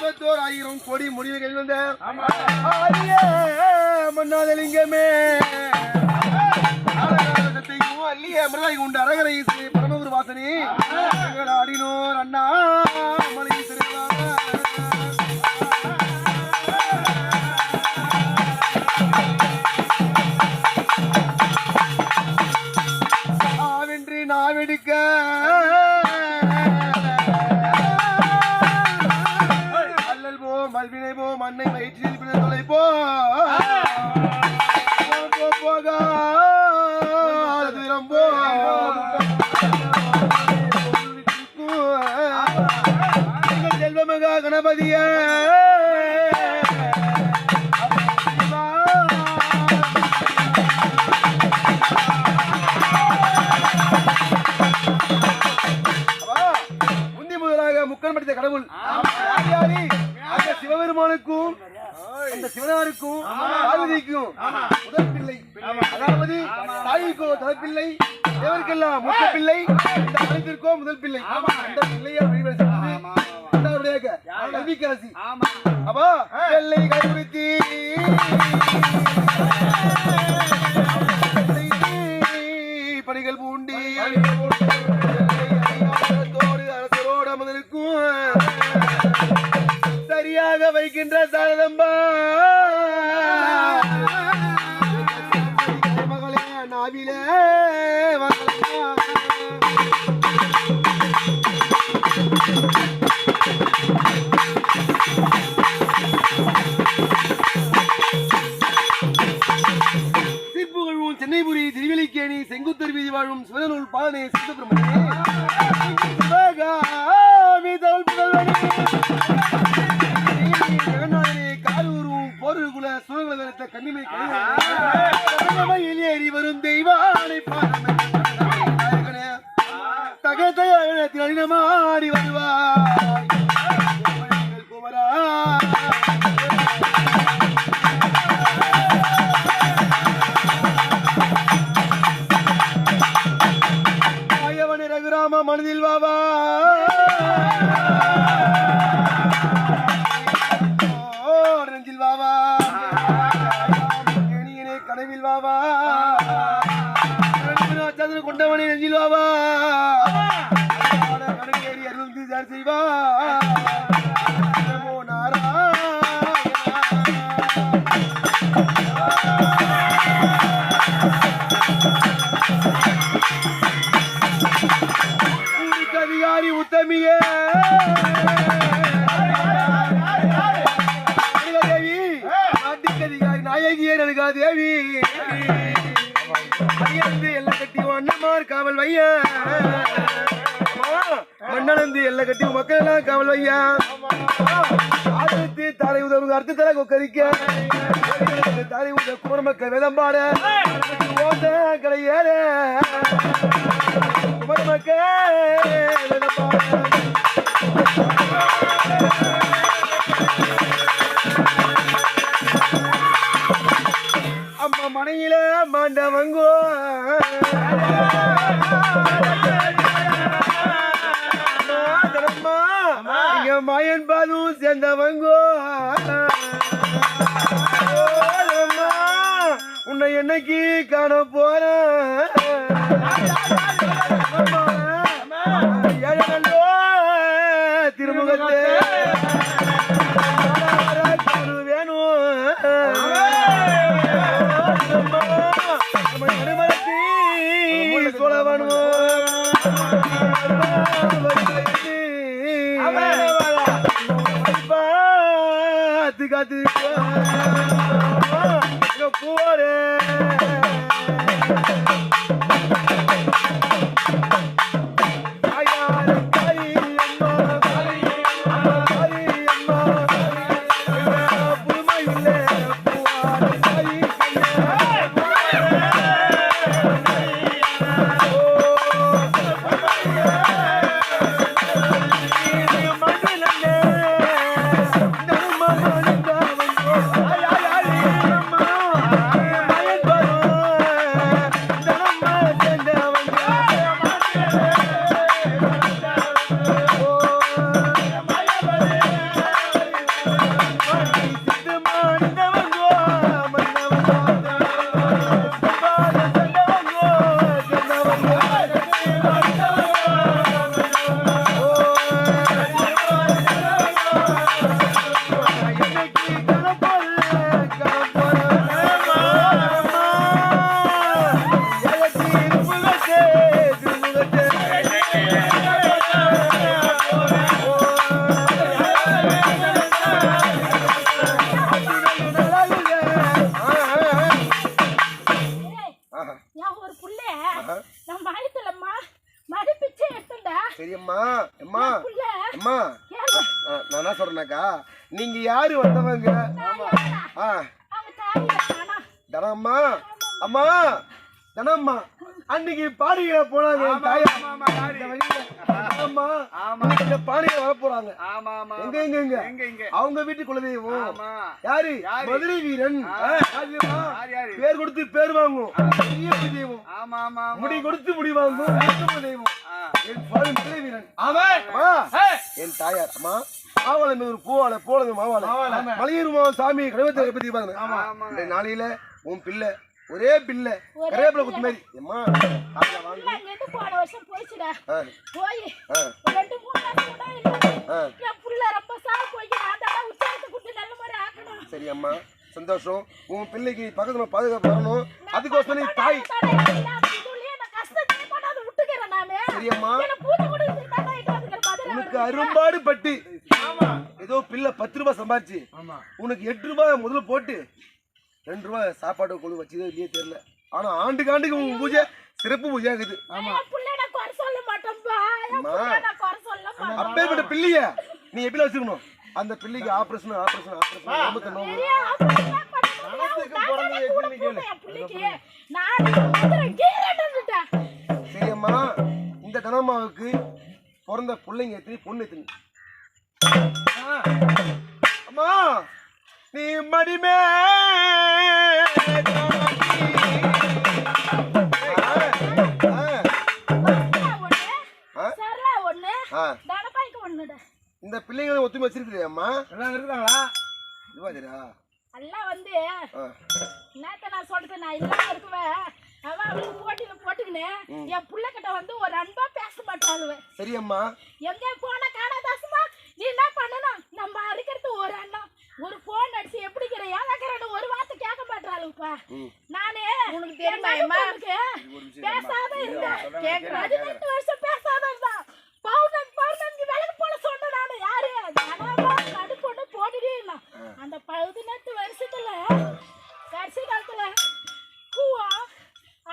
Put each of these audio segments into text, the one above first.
1000 கோடி முடிவுகள் வந்த மன்னாதலிங்கமே அல்லிய மிருகாய் உண்டு அரகரை பரமகுரு வாசனி அடினோர் அண்ணா மலை ஆவென்று நாவெடுக்க அல்லல் போ மல்வினை போ மண்ணை வயிற்றில் பின்ன தொலை போ போகா செல்வமகா கணபதிய முந்தி முதலாக முக்கன் படித்த கடவுள் அந்த சிவபெருமானுக்கும் அந்த சிவனாருக்கும் பார்வதிக்கும் முதல் பிள்ளை, அதாவது தாய்க்கோ தலைப்பிள்ளை, தேவருக்கெல்லாம் முத்த பிள்ளை, இந்த அனைத்திற்கோ முதல் பிள்ளை. அந்த பிள்ளையை வழிபடுவது கல்விக்கரசி. அப்போ வெள்ளை கைவிடுத்தி பணிகள் பூண்டி அரசரோட முதலுக்கும் சரியாக வைக்கின்ற சாரதம்பா மகளே நாவிலே சிற்புகழும் சென்னைபுரி திருவெளிக்கேணி செங்குத்தர் வீதி வாழும் சிவனூர் பாலனே சித்தபிரமணியே போருகுல சூழல் வெளுத்த கண்ணிமை ஏறி வரும் தெய்வானை தகத்தில் அடினமாடி வருவாய் குமரா ஆயவனே ரகுராம மனதில் வாவா கனவில் வாவா கொண்டவனை நெஞ்சில் வாவா கணக்கேறி அருள் சார் செய்வா அதிகாரி உத்தமியே நாயகியே நடுகா தேவி எல்லை கட்டி அண்ணமார் காவல் வையா மண்ணளந்து எல்லை கட்டி மக்கள் எல்லாம் காவல் வையா ஆதித்து தாரை உதவு அர்த்த தர கொக்கரிக்க தாரை உதவ குமர மக்கள் வேதம்பாட ஓட்ட கடையேற குமர மக்கள் அம்மா மனையில மாண்டவங்கோ இங்க மாயன் பாலும் சேர்ந்தவங்கோ உன்னை என்னைக்கு காண போற திருமுகத்தே காத்து போறே நான் என்ன சொல்றேனாக்கா நீங்க யாரு வந்தவங்க தனம்மா அம்மா தனம்மா அன்னைக்கு பாடிகளை போனாங்க பாடிகளை வர போறாங்க எங்க அவங்க வீட்டு குலதெய்வம் யாரு மதுரை வீரன் பேர் கொடுத்து பேர் வாங்கும் தெய்வம் முடி கொடுத்து முடி வாங்கும் தெய்வம் என் வீரன் என் தாயார் அம்மா மாவாளம் ஒரு பூவாள போலது மாவாள மலையூர் சாமி கடவுளத்தை பத்தி பாருங்க நாளையில உன் பிள்ளை ஒரே பிள்ளை கரேபில குத்து மாதிரி அம்மா போன வருஷம் போயிச்சுடா போய் 2-3 நாள் கூட இல்ல என் புள்ள ரொம்ப சாவு போய் நான் உச்சாரத்தை குத்து நல்ல மாதிரி ஆக்கணும் சரி அம்மா சந்தோஷம் உன் பிள்ளைக்கு பக்கத்துல பாதுகாப்பு வரணும் அதுக்கோசம் நீ தாய் கஷ்டத்தை பண்ணாத விட்டுக்கிறேன் நானு சரி அம்மா உனக்கு எனக்கு அரும்பாடு பட்டு ஏதோ பிள்ளை 10 ரூபாய் சம்பாதிச்சு உனக்கு 8 ரூபாய் முதல்ல போட்டு 2 ரூபாய் சாப்பாடு கொழு வச்சதே இல்லையே தெரியல ஆனா ஆண்டுக்கு உன் பூஜை சிறப்பு பூஜை ஆகுது அப்பேற்பட்ட பிள்ளைய நீ எப்படி வச்சுக்கணும் அந்த பிள்ளைக்கு ஆபரேஷன் சரி அம்மா இந்த தனம்மாவுக்கு பிறந்த பிள்ளைங்க எத்தனை பொண்ணு எத்தனை அம்மா நீ மடிமே இந்த பிள்ளைங்களை ஒத்துமை வச்சிருக்கிறியா அம்மா இருக்காங்களா எல்லாம் வந்து நேத்த நான் சொல்றது நான் இல்லாம இருக்குவேன் அவன் அவளுக்கு போட்டியில போட்டுக்கின்னு என் புள்ள கிட்ட வந்து ஒரு அன்பா பேச மாட்டாளுவ சரி அம்மா எங்க போன காணாதாசுமா நீ என்ன பண்ணணும் நம்ம அறுக்கிறது ஒரு அண்ணன் ஒரு போன் அடிச்சு எப்படிக்கிற ஏதாக்கிறேன்னு ஒரு வார்த்தை கேட்க மாட்டாளுப்பா நானே உனக்கு தெரியுமா பேசாத இருந்தா 18 வருஷம் பேசாத இருந்தா பௌர்ணமி விளக்கு போல சொன்ன நானு யாரு நடுப்பொண்ணு போட்டுட்டே இல்லை அந்த 18 வருஷத்துல கடைசி காலத்துல பூவா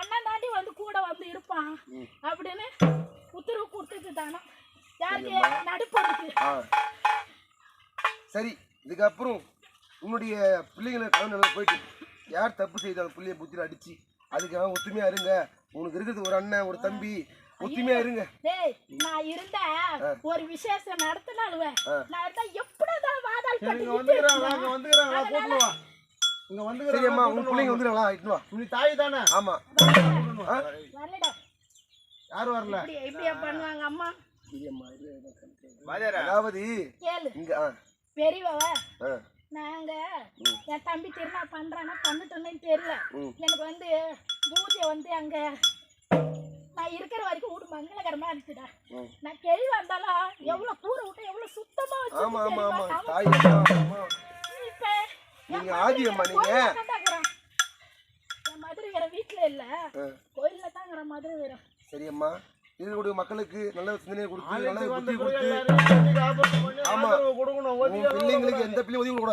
அண்ணன் தாண்டி வந்து கூட வந்து இருப்பான் அப்படின்னு உத்தரவு கொடுத்துட்டு தானே யாருக்கு நடுப்பொண்ணுக்கு சரி இதுக்கப்புறம் உன்னுடைய பிள்ளைங்களை கலந்து போயிட்டு யார் தப்பு செய்தாலும் பிள்ளைய புத்தியில அடிச்சு அதுக்காக ஒத்துமையா இருங்க உனக்கு இருக்கிறது ஒரு அண்ணன் ஒரு தம்பி ஒத்துமையா இருங்க நான் இருந்த ஒரு விசேஷம் நடத்தினாலுவேன் நான் இருந்தா எப்படிதான் வாதால் சரி அம்மா உன் பிள்ளைங்க வந்துடுங்களா இட்டு வா நீ தாய் தானே ஆமா வரலடா யாரும் வரல இப்படியே பண்ணுவாங்க அம்மா அதாவது இங்க பெரியவ நாங்க என் தம்பி திருநா பண்றானா பண்ணிட்டோன்னு தெரியல எனக்கு வந்து பூஜை வந்து அங்க நான் இருக்கிற வரைக்கும் வீடு மங்களகரமா இருந்துச்சுடா நான் கேள்வி வந்தாலும் எவ்வளவு கூரை விட்டு எவ்வளவு சுத்தமா இப்ப நீங்க ஆதி அம்மா நீங்க என் மதுரை வேற வீட்டுல இல்ல கோயில்ல தாங்கிற மதுரை வேற சரி அம்மா இதனுடைய மக்களுக்கு நல்ல சிந்தனை கொடுத்து நல்ல புத்தி கொடுத்து ஆமா பிள்ளைங்களுக்கு எந்த பிள்ளைங்க உதவி